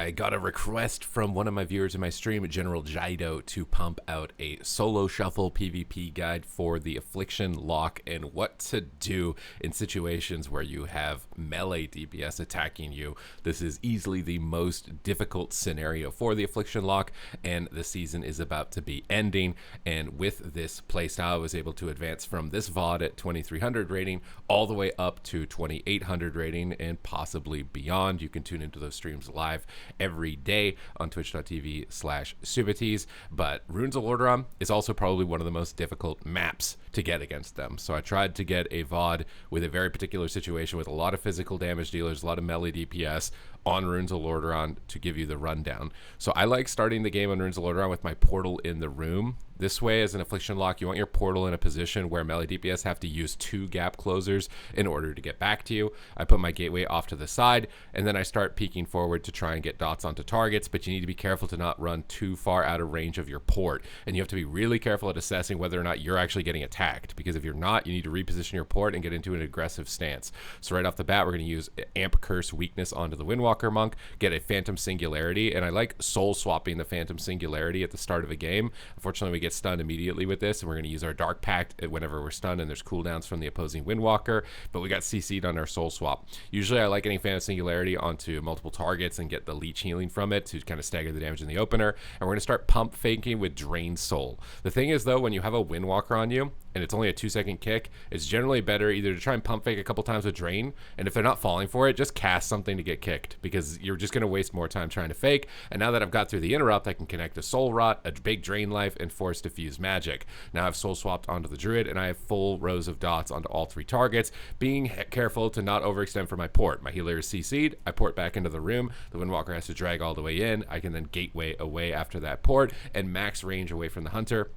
I got a request from one of my viewers in my stream, General Jaido, to pump out a solo shuffle PvP guide for the Affliction Lock and what to do in situations where you have melee DPS attacking you. This is easily the most difficult scenario for the Affliction Lock, and the season is about to be ending. And with this playstyle, I was able to advance from this VOD at 2300 rating all the way up to 2800 rating and possibly beyond. You can tune into those streams live every day on twitch.tv/Supatease. But Runes of Lordaeron is also probably one of the most difficult maps to get against them. So I tried to get a VOD with a very particular situation with a lot of physical damage dealers, a lot of melee DPS on Runes of Lordaeron to give you the rundown. So I like starting the game on Runes of Lordaeron with my portal in the room. This way, as an Affliction Lock, you want your portal in a position where melee DPS have to use 2 gap closers in order to get back to you. I put my gateway off to the side, and then I start peeking forward to try and get dots onto targets, but you need to be careful to not run too far out of range of your port. And you have to be really careful at assessing whether or not you're actually getting attacked, because if you're not, you need to reposition your port and get into an aggressive stance. So right off the bat, we're going to use Amp Curse Weakness onto the Windwalker Monk, get a Phantom Singularity, and I like soul swapping the Phantom Singularity at the start of a game. Unfortunately, we get stunned immediately with this, and we're going to use our Dark Pact whenever we're stunned, and there's cooldowns from the opposing Windwalker, but we got CC'd on our soul swap. Usually I like getting Phantom Singularity onto multiple targets and get the leech healing from it to kind of stagger the damage in the opener, and we're going to start pump faking with Drain Soul. The thing is, though, when you have a Windwalker on you and it's only a 2-second kick, it's generally better either to try and pump fake a couple times with Drain, and if they're not falling for it, just cast something to get kicked, because you're just going to waste more time trying to fake. And now that I've got through the interrupt, I can connect a Soul Rot, a big Drain Life, and Force Diffuse Magic. Now I've soul swapped onto the Druid, and I have full rows of dots onto all 3 targets, being careful to not overextend for my port. My healer is CC'd, I port back into the room, the Windwalker has to drag all the way in, I can then gateway away after that port and max range away from the Hunter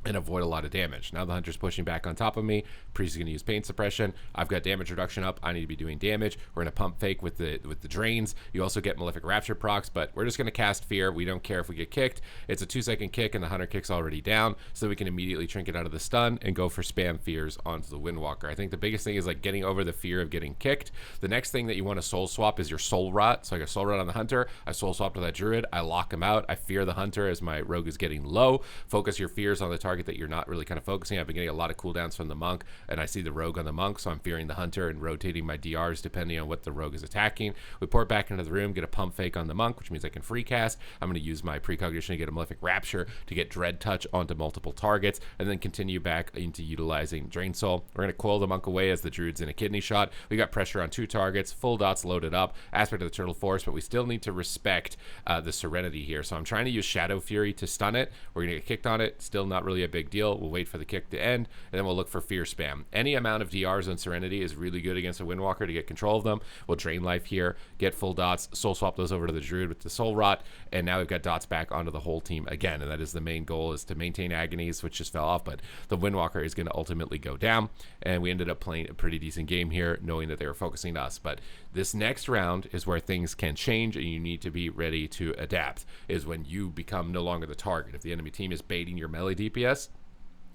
and avoid a lot of damage. Now the Hunter's pushing back on top of me. Priest is going to use pain suppression. I've got damage reduction up. I need to be doing damage. We're going to pump fake with the drains. You also get Malefic Rapture procs, but we're just going to cast Fear. We don't care if we get kicked. It's a 2-second kick, and the Hunter kick's already down, so we can immediately trinket out of the stun and go for spam Fears onto the Windwalker. I think the biggest thing is like getting over the fear of getting kicked. The next thing that you want to soul swap is your Soul Rot. So I got Soul Rot on the Hunter. I soul swap to that Druid. I lock him out. I fear the Hunter as my rogue is getting low. Focus your fears on the target that you're not really kind of focusing. I've been getting a lot of cooldowns from the Monk, and I see the rogue on the Monk, so I'm fearing the Hunter and rotating my DRs depending on what the rogue is attacking. We port back into the room, get a pump fake on the Monk, which means I can free cast. I'm going to use my precognition to get a Malefic Rapture to get Dread Touch onto multiple targets, and then continue back into utilizing Drain Soul. We're going to coil the Monk away as the Druid's in a kidney shot. We got pressure on 2 targets, full dots loaded up, aspect of the Turtle Force, but we still need to respect the Serenity here. So I'm trying to use Shadow Fury to stun it. We're going to get kicked on it. Still not really a big deal. We'll wait for the kick to end, and then we'll look for Fear Spam. Any amount of DRs on Serenity is really good against a Windwalker to get control of them. We'll Drain Life here, get full dots, soul swap those over to the Druid with the Soul Rot, and now we've got dots back onto the whole team again, and that is the main goal, is to maintain Agonies, which just fell off, but the Windwalker is going to ultimately go down, and we ended up playing a pretty decent game here, knowing that they were focusing us. But this next round is where things can change, and you need to be ready to adapt, is when you become no longer the target. If the enemy team is baiting your melee DPS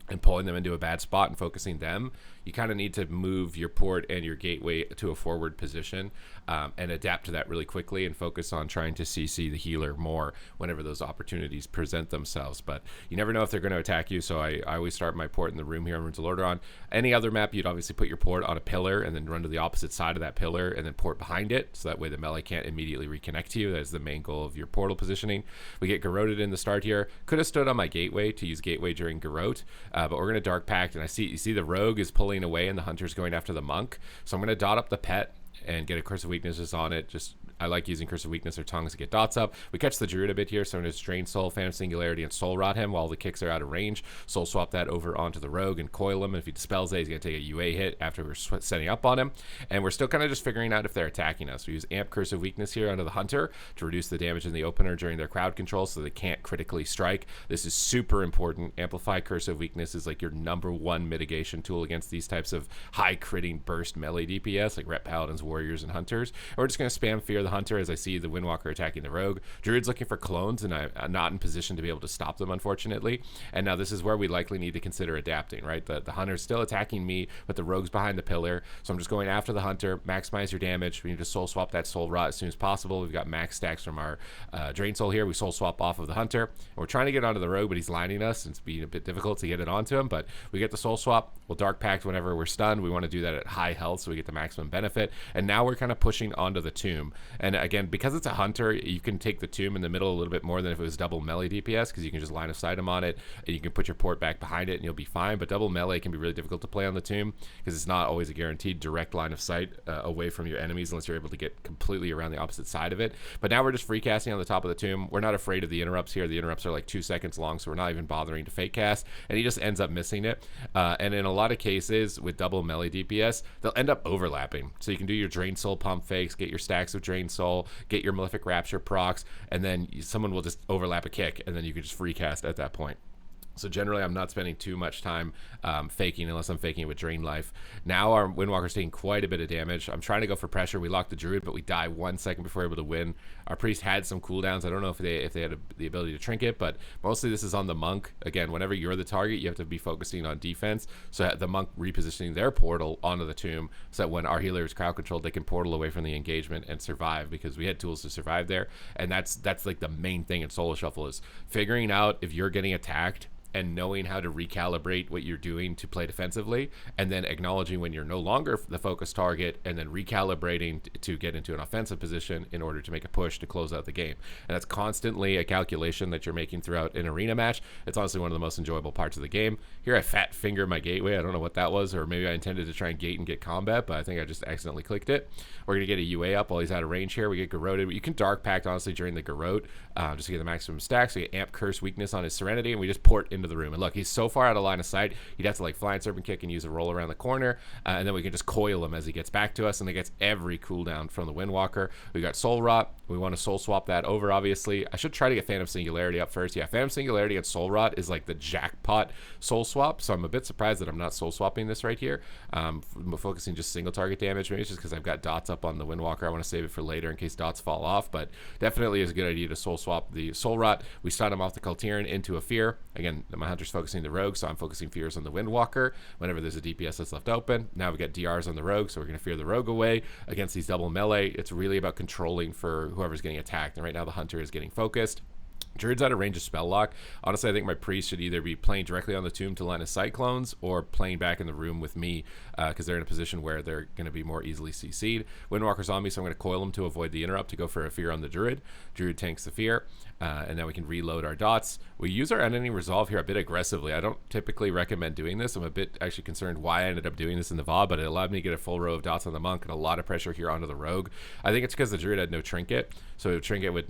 and pulling them into a bad spot and focusing them, you kind of need to move your port and your gateway to a forward position and adapt to that really quickly and focus on trying to CC the healer more whenever those opportunities present themselves. But you never know if they're going to attack you, so I always start my port in the room here on Runes of Lordaeron. Any other map, you'd obviously put your port on a pillar and then run to the opposite side of that pillar and then port behind it, so that way the melee can't immediately reconnect to you. That is the main goal of your portal positioning. We get Garroted in the start here. Could have stood on my gateway to use gateway during Garrote, but we're going to Dark Pact, and you see the rogue is pulling away and the Hunter's going after the Monk. So I'm going to dot up the pet and get a Curse of Weaknesses on it. I like using Curse of Weakness or Tongues to get dots up. We catch the Druid a bit here, so I'm going to Drain Soul, Phantom Singularity, and Soul Rot him while the kicks are out of range. Soul Swap that over onto the Rogue and coil him. And if he dispels it, he's going to take a UA hit after we're setting up on him. And we're still kind of just figuring out if they're attacking us. We use Amp Curse of Weakness here onto the Hunter to reduce the damage in the opener during their crowd control so they can't critically strike. This is super important. Amplify Curse of Weakness is like your #1 mitigation tool against these types of high critting burst melee DPS like Ret Paladins, Warriors, and Hunters. And we're just going to spam Fear the hunter as I see the Windwalker attacking the rogue. Druid's looking for clones, and I'm not in position to be able to stop them, unfortunately. And now this is where we likely need to consider adapting, right? The hunter's still attacking me, but the rogue's behind the pillar. So I'm just going after the hunter. Maximize your damage. We need to soul swap that soul rot as soon as possible. We've got max stacks from our drain soul here. We soul swap off of the hunter. And we're trying to get onto the rogue, but he's lining us. It's being a bit difficult to get it onto him, but we get the soul swap. We'll dark pact whenever we're stunned. We want to do that at high health so we get the maximum benefit. And now we're kind of pushing onto the tomb. And again, because it's a hunter, you can take the tomb in the middle a little bit more than if it was double melee DPS, because you can just line of sight him on it, and you can put your port back behind it and you'll be fine. But double melee can be really difficult to play on the tomb because it's not always a guaranteed direct line of sight away from your enemies unless you're able to get completely around the opposite side of it. But now we're just free casting on the top of the tomb. We're not afraid of the interrupts here. The interrupts are like 2 seconds long, so we're not even bothering to fake cast, and he just ends up missing it. And in a lot of cases with double melee DPS, they'll end up overlapping. So you can do your Drain Soul pump fakes, get your stacks of Drain Soul, get your Malefic Rapture procs, and then someone will just overlap a kick, and then you can just free cast at that point. So generally, I'm not spending too much time faking unless I'm faking it with Drain Life. Now our Windwalker's taking quite a bit of damage. I'm trying to go for pressure. We lock the Druid, but we die 1 second before we're able to win. Our Priest had some cooldowns. I don't know if they had the ability to trinket, but mostly this is on the Monk. Again, whenever you're the target, you have to be focusing on defense. So the Monk repositioning their portal onto the tomb so that when our healer is crowd controlled, they can portal away from the engagement and survive, because we had tools to survive there. And that's like the main thing in Solo Shuffle, is figuring out if you're getting attacked and knowing how to recalibrate what you're doing to play defensively, and then acknowledging when you're no longer the focus target, and then recalibrating to get into an offensive position in order to make a push to close out the game. And that's constantly a calculation that you're making throughout an arena match. It's honestly one of the most enjoyable parts of the game. Here I fat finger my gateway. I don't know what that was, or maybe I intended to try and gate and get combat, but I think I just accidentally clicked it. We're gonna get a UA up while he's out of range here. We get Garroted. You can dark pact honestly during the Garrote just to get the maximum stacks. We get Amp Curse weakness on his Serenity, and we just port into the room. And look, he's so far out of line of sight, he'd have to like Flying Serpent Kick and use a roll around the corner, and then we can just coil him as he gets back to us, and he gets every cooldown from the Windwalker. We got Soul Rot. We want to soul swap that over, obviously. I should try to get Phantom Singularity up first. Yeah, Phantom Singularity and Soul Rot is like the jackpot soul swap, so I'm a bit surprised that I'm not soul swapping this right here. I'm focusing just single target damage. Maybe it's just because I've got dots up on the Windwalker. I want to save it for later in case dots fall off, but definitely is a good idea to soul swap the Soul Rot. We stun him off the Kultiran into a Fear. Again, my Hunter's focusing the Rogue, so I'm focusing Fears on the Windwalker whenever there's a DPS that's left open. Now we got DRs on the Rogue, so we're going to Fear the Rogue away against these double melee. It's really about controlling for whoever's getting attacked, and right now the Hunter is getting focused. Druid's out of range of spell lock. Honestly, I think my priest should either be playing directly on the tomb to line of sight clones, or playing back in the room with me, because they're in a position where they're going to be more easily CC'd. Windwalker's on me, so I'm going to coil him to avoid the interrupt to go for a Fear on the Druid. Druid tanks the Fear, and then we can reload our dots. We use our Unending Resolve here a bit aggressively. I don't typically recommend doing this. I'm a bit actually concerned why I ended up doing this in the VOD, but it allowed me to get a full row of dots on the Monk and a lot of pressure here onto the Rogue. I think it's because the Druid had no trinket. So trinket with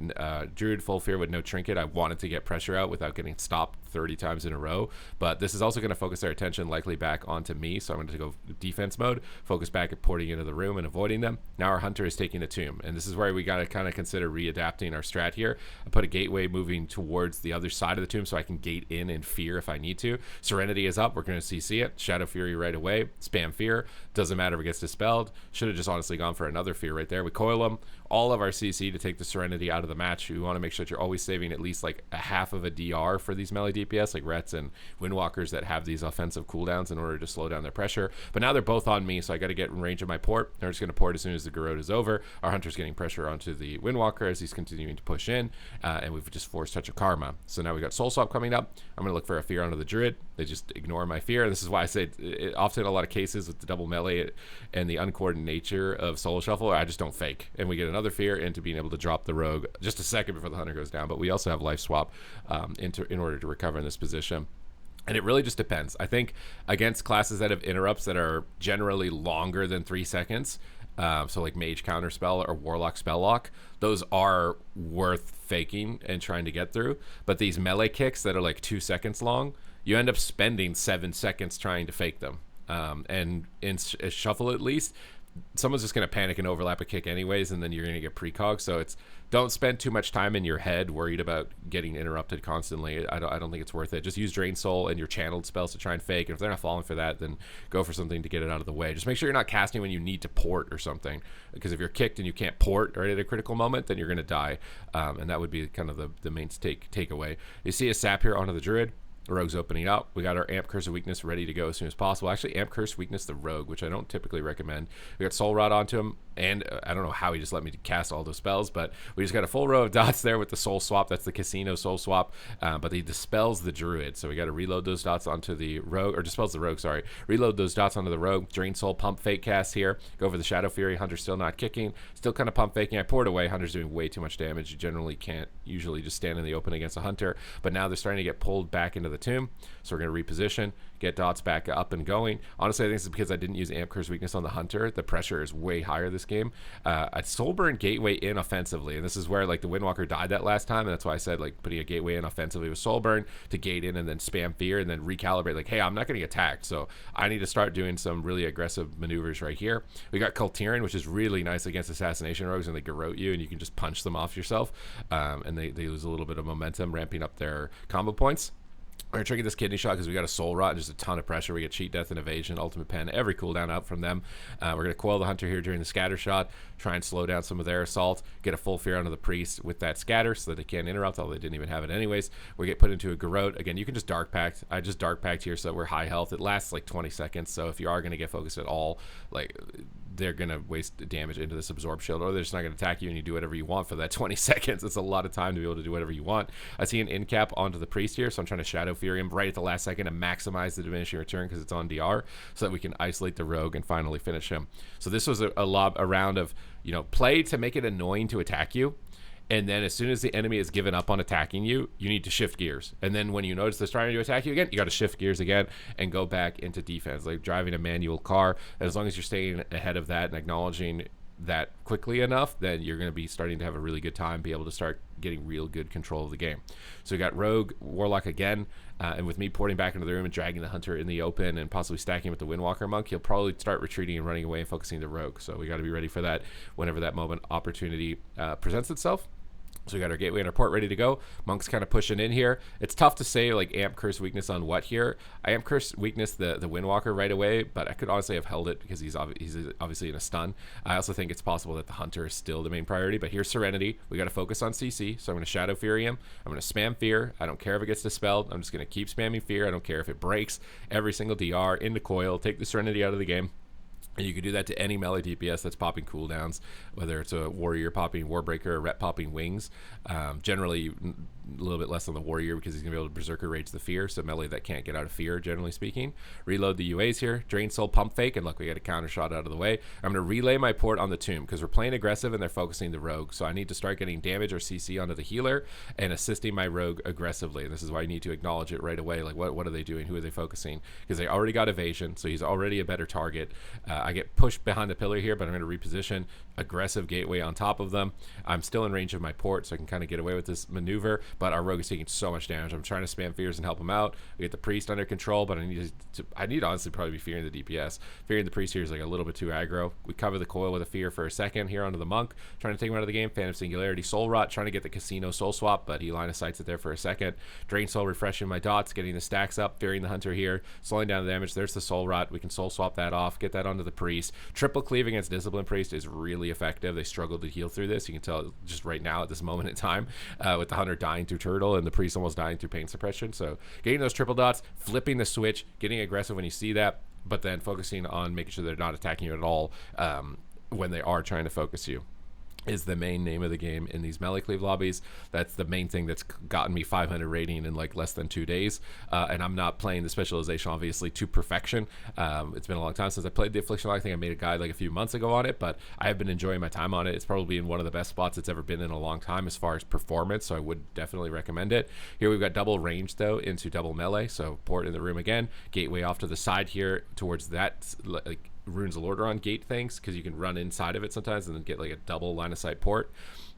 Druid full Fear with no trinket, I wanted to get pressure out without getting stopped 30 times in a row. But this is also going to focus their attention likely back onto me, so I'm going to go defense mode, focus back at porting into the room and avoiding them. Now our Hunter is taking the tomb, and this is where we got to kind of consider readapting our strat here. I put a gateway moving towards the other side of the tomb so I can gate in and Fear if I need to. Serenity is up. We're going to CC it. Shadow Fury right away. Spam Fear. Doesn't matter if it gets dispelled. Should have just honestly gone for another Fear right there. We coil them. All of our CC to take the Serenity out of the match. You want to make sure that you're always saving at least like a half of a DR for these melee DPS, like Rets and Windwalkers that have these offensive cooldowns in order to slow down their pressure. But now they're both on me, so I got to get in range of my port. They're just going to port as soon as the Garrote is over. Our Hunter's getting pressure onto the Windwalker as he's continuing to push in, and we've just forced Touch of Karma. So now we got Soul Swap coming up. I'm going to look for a Fear onto the Druid. They just ignore my Fear. This is why I say often in a lot of cases with the double melee and the uncoordinated nature of Solo Shuffle, I just don't fake. And we get another Fear into being able to drop the Rogue just a second before the Hunter goes down. But we also have Life Swap in order to recover in this position. And it really just depends. I think against classes that have interrupts that are generally longer than 3 seconds, so like Mage Counterspell or Warlock Spell Lock, those are worth faking and trying to get through. But these melee kicks that are like 2 seconds long, you end up spending 7 seconds trying to fake them. And in Shuffle at least, someone's just going to panic and overlap a kick anyways, and then you're going to get precog. So it's, don't spend too much time in your head worried about getting interrupted constantly. I don't think it's worth it. Just use Drain Soul and your channeled spells to try and fake. And if they're not falling for that, then go for something to get it out of the way. Just make sure you're not casting when you need to port or something, because if you're kicked and you can't port right at a critical moment, then you're going to die. And that would be kind of the main takeaway. You see a sap here onto the Druid. The Rogue's opening up. We got our Amp Curse of Weakness ready to go as soon as possible. Actually, Amp Curse Weakness the Rogue, which I don't typically recommend. We got Soul Rod onto him, and I don't know how he just let me cast all those spells, but we just got a full row of dots there with the Soul Swap. That's the Casino Soul Swap, but he dispels the Druid, so we got to reload those dots onto the Rogue, or dispels the Rogue, sorry. Reload those dots onto the Rogue. Drain Soul, pump fake cast here. Go for the Shadow Fury. Hunter's still not kicking. Still kind of pump faking. I poured away. Hunter's doing way too much damage. You generally can't usually just stand in the open against a Hunter, but now they're starting to get pulled back into the tomb, so we're going to reposition, get dots back up and going. Honestly, I think this is because I didn't use Amp Curse Weakness on the Hunter. The pressure is way higher this game. I Soulburn Gateway in offensively, and this is where like the Windwalker died that last time, and that's why I said like putting a Gateway in offensively with Soulburn to gate in and then spam Fear and then recalibrate like, hey, I'm not getting attacked, so I need to start doing some really aggressive maneuvers right here. We got Kultiran, which is really nice against Assassination Rogues, and they garrote you and you can just punch them off yourself, and they lose a little bit of momentum, ramping up their combo points. We're going to trigger this Kidney Shot because we got a Soul Rot and just a ton of pressure. We get Cheat Death and Evasion, Ultimate Pen, every cooldown out from them. We're going to coil the Hunter here during the Scatter Shot, try and slow down some of their assault, get a full Fear onto the Priest with that Scatter so that they can't interrupt, although they didn't even have it anyways. We get put into a Garrote. Again, you can just Dark Pact. I just Dark Pact here so that we're high health. It lasts like 20 seconds, so if you are going to get focused at all, like, they're going to waste damage into this Absorb Shield, or they're just not going to attack you and you do whatever you want for that 20 seconds. It's a lot of time to be able to do whatever you want. I see an in cap onto the Priest here, so I'm trying to Shadow Fury him right at the last second and maximize the diminishing return because it's on DR, so that we can isolate the Rogue and finally finish him. So this was a round of, you know, play to make it annoying to attack you. And then as soon as the enemy has given up on attacking you, you need to shift gears. And then when you notice they're starting to attack you again, you got to shift gears again and go back into defense, like driving a manual car. As long as you're staying ahead of that and acknowledging that quickly enough, then you're going to be starting to have a really good time, be able to start getting real good control of the game. So we got Rogue, Warlock again, and with me porting back into the room and dragging the Hunter in the open and possibly stacking with the Windwalker Monk, he'll probably start retreating and running away and focusing the Rogue. So we got to be ready for that whenever that moment opportunity presents itself. So we got our Gateway and our port ready to go. Monk's kind of pushing in here. It's tough to say like Amp Curse Weakness on what here. I Amp Curse Weakness the Windwalker right away, but I could honestly have held it because he's obviously in a stun. I also think it's possible that the Hunter is still the main priority, but here's Serenity. We got to focus on CC, so I'm going to Shadow Fury him. I'm going to spam Fear. I don't care if it gets dispelled. I'm just going to keep spamming Fear. I don't care if it breaks. Every single DR into Coil. Take the Serenity out of the game. And you can do that to any melee DPS that's popping cooldowns, whether it's a Warrior popping Warbreaker or Rep popping Wings. Generally, a little bit less on the Warrior because he's going to be able to Berserker Rage the Fear, so melee that can't get out of Fear, generally speaking. Reload the UAs here. Drain Soul, Pump Fake, and look, we got a counter shot out of the way. I'm going to relay my port on the Tomb because we're playing aggressive and they're focusing the Rogue, so I need to start getting damage or CC onto the healer and assisting my Rogue aggressively. And this is why you need to acknowledge it right away. Like, what are they doing? Who are they focusing? Because they already got Evasion, so he's already a better target. I get pushed behind the pillar here, but I'm going to reposition aggressive Gateway on top of them. I'm still in range of my port, so I can kind of get away with this maneuver, but our Rogue is taking so much damage. I'm trying to spam Fears and help him out. We get the Priest under control, but I need to honestly probably be fearing the DPS. Fearing the Priest here is like a little bit too aggro. We cover the Coil with a Fear for a second here onto the Monk, trying to take him out of the game. Phantom Singularity, Soul Rot, trying to get the Casino Soul Swap, but he line of sights it there for a second. Drain Soul, refreshing my dots, getting the stacks up, fearing the Hunter here, slowing down the damage. There's the Soul Rot. We can Soul Swap that off, get that onto the Priest. Triple Cleave against Discipline Priest is really effective. They struggled to heal through this. You can tell just right now at this moment in time with the Hunter dying through Turtle and the Priest almost dying through Pain Suppression. So getting those triple dots, flipping the switch, getting aggressive when you see that, but then focusing on making sure they're not attacking you at all when they are trying to focus you is the main name of the game in these melee cleave lobbies. That's the main thing that's gotten me 500 rating in like less than 2 days. And I'm not playing the specialization obviously to perfection. It's been a long time since I played the Affliction Warlock. I think I made a guide like a few months ago on it, but I have been enjoying my time on it. It's probably in one of the best spots it's ever been in a long time as far as performance, so I would definitely recommend it. Here we've got double range though into double melee, so port in the room again, Gateway off to the side here towards that like Runes of Lordaeron gate things, because you can run inside of it sometimes and then get like a double line of sight port.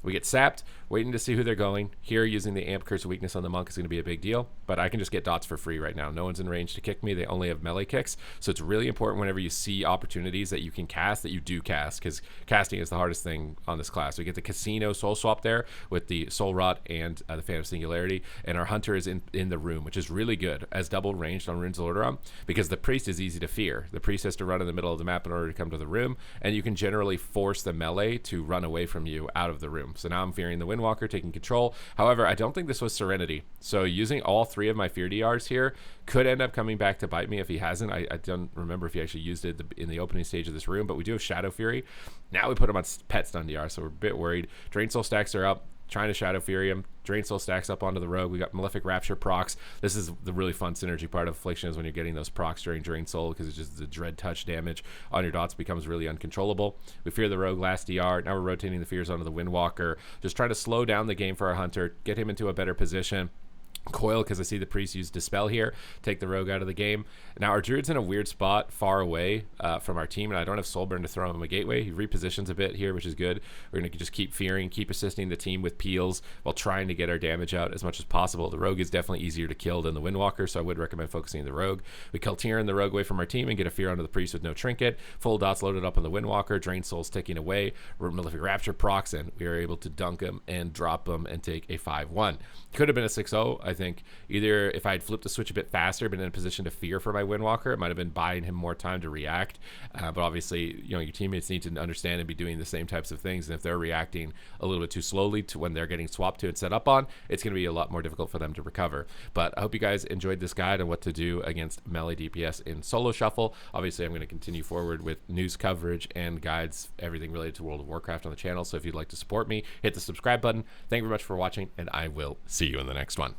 We get sapped, waiting to see who they're going. Here, using the Amp Curse weakness on the Monk is going to be a big deal, but I can just get dots for free right now. No one's in range to kick me. They only have melee kicks, so it's really important whenever you see opportunities that you can cast, that you do cast, because casting is the hardest thing on this class. We get the Casino Soul Swap there with the Soul Rot and the Phantom Singularity, and our Hunter is in the room, which is really good as double ranged on Runes of Lordaeron, because the Priest is easy to fear. The Priest has to run in the middle of the map in order to come to the room, and you can generally force the melee to run away from you out of the room. So now I'm fearing the Windwalker, taking control. However, I don't think this was Serenity. So using all 3 of my Fear DRs here could end up coming back to bite me if he hasn't. I don't remember if he actually used it in the opening stage of this room, but we do have Shadow Fury. Now we put him on Pet Stun DR, so we're a bit worried. Drain Soul stacks are up. Trying to Shadow Fury him. Drain Soul stacks up onto the Rogue. We got Malefic Rapture procs. This is the really fun synergy part of Affliction, is when you're getting those procs during Drain Soul, because it's just the dread touch damage on your dots becomes really uncontrollable. We fear the Rogue last DR. Now we're rotating the fears onto the Windwalker. Just trying to slow down the game for our Hunter, get him into a better position. Coil, because I see the Priest use Dispel here, take the Rogue out of the game. Now our Druid's in a weird spot far away from our team, and I don't have Soulburn to throw him a gateway. He repositions a bit here, which is good. We're going to just keep fearing, keep assisting the team with peels while trying to get our damage out as much as possible. The Rogue is definitely easier to kill than the Windwalker, so I would recommend focusing on the Rogue. We kill Tyrion the Rogue away from our team and get a fear onto the Priest with no trinket. Full dots loaded up on the Windwalker. Drain Soul's ticking away. Malefic Rapture procs, and we are able to dunk him and drop him and take a 5-1. Could have been a 6-0, I think. Either if I had flipped the switch a bit faster, been in a position to fear for my Windwalker, it might have been buying him more time to react. But obviously, your teammates need to understand and be doing the same types of things. And if they're reacting a little bit too slowly to when they're getting swapped to and set up on, it's going to be a lot more difficult for them to recover. But I hope you guys enjoyed this guide on what to do against melee DPS in solo shuffle. Obviously, I'm going to continue forward with news coverage and guides, everything related to World of Warcraft on the channel. So if you'd like to support me, hit the subscribe button. Thank you very much for watching, and I will see you in the next one.